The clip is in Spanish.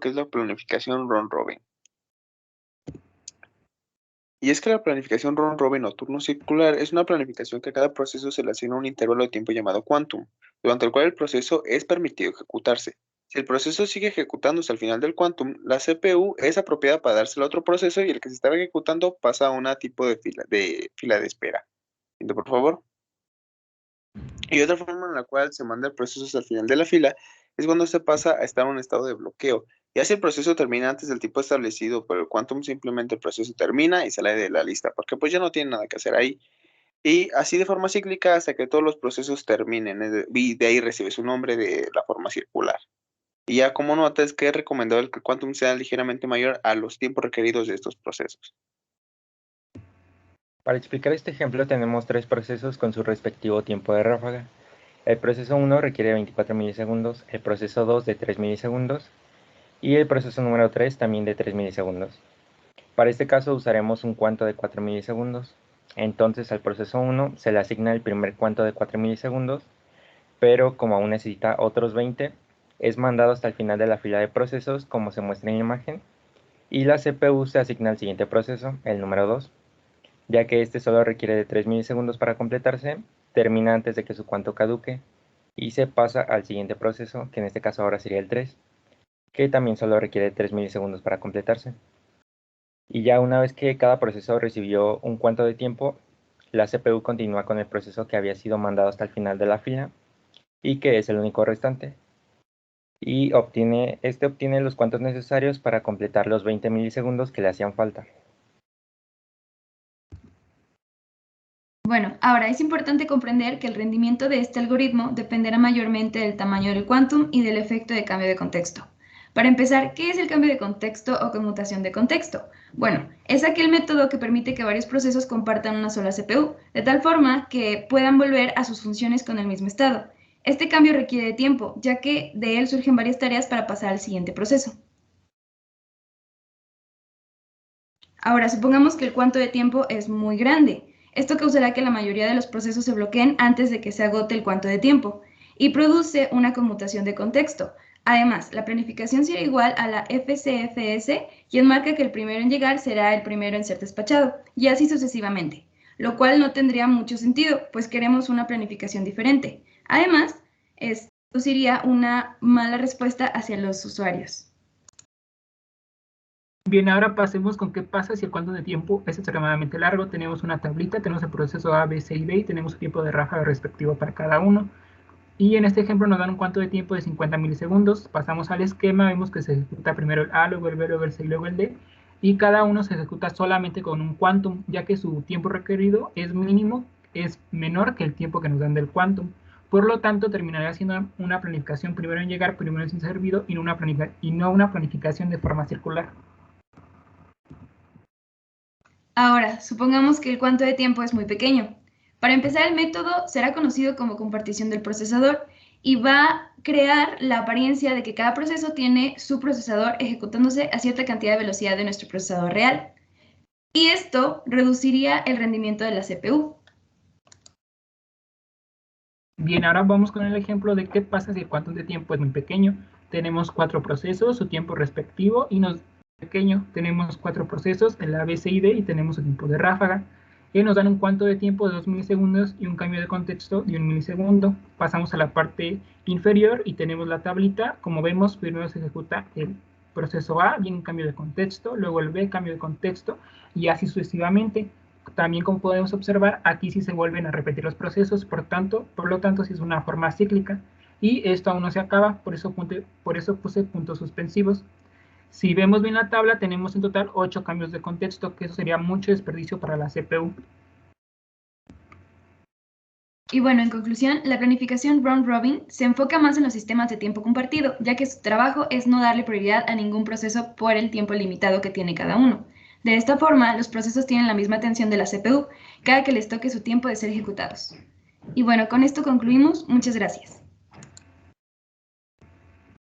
que es la planificación round robin. Y es que la planificación round robin o turno circular es una planificación que a cada proceso se le asigna un intervalo de tiempo llamado quantum, durante el cual el proceso es permitido ejecutarse. Si el proceso sigue ejecutándose al final del quantum, la CPU es apropiada para dárselo a otro proceso y el que se estaba ejecutando pasa a una tipo de fila de espera. Siguiente, por favor. Y otra forma en la cual se manda el proceso hasta el final de la fila es cuando se pasa a estar en un estado de bloqueo. Ya si el proceso termina antes del tiempo establecido por el quantum, simplemente el proceso termina y sale de la lista, porque pues ya no tiene nada que hacer ahí. Y así de forma cíclica hasta que todos los procesos terminen, y de ahí recibe su nombre de la forma circular. Y ya como nota es que es recomendable que el quantum sea ligeramente mayor a los tiempos requeridos de estos procesos. Para explicar este ejemplo tenemos tres procesos con su respectivo tiempo de ráfaga. El proceso 1 requiere 24 milisegundos, el proceso 2 de 3 milisegundos y el proceso número 3 también de 3 milisegundos. Para este caso usaremos un cuanto de 4 milisegundos. Entonces al proceso 1 se le asigna el primer cuanto de 4 milisegundos, pero como aún necesita otros 20, es mandado hasta el final de la fila de procesos como se muestra en la imagen, y la CPU se asigna al siguiente proceso, el número 2. Ya que este solo requiere de 3 milisegundos para completarse, termina antes de que su cuanto caduque y se pasa al siguiente proceso, que en este caso ahora sería el 3, que también solo requiere 3 milisegundos para completarse. Y ya una vez que cada proceso recibió un cuanto de tiempo, la CPU continúa con el proceso que había sido mandado hasta el final de la fila y que es el único restante. Y obtiene los cuantos necesarios para completar los 20 milisegundos que le hacían falta. Bueno, ahora es importante comprender que el rendimiento de este algoritmo dependerá mayormente del tamaño del quantum y del efecto de cambio de contexto. Para empezar, ¿qué es el cambio de contexto o conmutación de contexto? Bueno, es aquel método que permite que varios procesos compartan una sola CPU, de tal forma que puedan volver a sus funciones con el mismo estado. Este cambio requiere de tiempo, ya que de él surgen varias tareas para pasar al siguiente proceso. Ahora, supongamos que el cuanto de tiempo es muy grande. Esto causará que la mayoría de los procesos se bloqueen antes de que se agote el cuanto de tiempo y produce una conmutación de contexto. Además, la planificación será igual a la FCFS y enmarca que el primero en llegar será el primero en ser despachado, y así sucesivamente, lo cual no tendría mucho sentido, pues queremos una planificación diferente. Además, esto sería una mala respuesta hacia los usuarios. Bien, ahora pasemos con qué pasa si el cuanto de tiempo es extremadamente largo. Tenemos una tablita, tenemos el proceso A, B, C y D y tenemos el tiempo de ráfaga respectivo para cada uno. Y en este ejemplo nos dan un cuanto de tiempo de 50 milisegundos. Pasamos al esquema, vemos que se ejecuta primero el A, luego el B, luego el C y luego el D. Y cada uno se ejecuta solamente con un quantum, ya que su tiempo requerido es mínimo, es menor que el tiempo que nos dan del quantum. Por lo tanto, terminaría siendo una planificación primero en llegar, primero en ser servido y no una planificación de forma circular. Ahora, supongamos que el cuanto de tiempo es muy pequeño. Para empezar, el método será conocido como compartición del procesador y va a crear la apariencia de que cada proceso tiene su procesador ejecutándose a cierta cantidad de velocidad de nuestro procesador real. Y esto reduciría el rendimiento de la CPU. Bien, ahora vamos con el ejemplo de qué pasa si el cuantum de tiempo es muy pequeño. Tenemos 4 procesos, su tiempo respectivo, y pequeño. Tenemos 4 procesos, el A, B, C y D, y tenemos el tiempo de ráfaga. Y nos dan un cuanto de tiempo de 2 milisegundos y un cambio de contexto de 1 milisegundo. Pasamos a la parte inferior y tenemos la tablita. Como vemos, primero se ejecuta el proceso A, viene un cambio de contexto, luego el B, cambio de contexto, y así sucesivamente. También, como podemos observar, aquí sí se vuelven a repetir los procesos, por lo tanto, sí es una forma cíclica. Y esto aún no se acaba, por eso puse puntos suspensivos. Si vemos bien la tabla, tenemos en total 8 cambios de contexto, que eso sería mucho desperdicio para la CPU. Y bueno, en conclusión, la planificación round robin se enfoca más en los sistemas de tiempo compartido, ya que su trabajo es no darle prioridad a ningún proceso por el tiempo limitado que tiene cada uno. De esta forma, los procesos tienen la misma atención de la CPU cada que les toque su tiempo de ser ejecutados. Y bueno, con esto concluimos. Muchas gracias.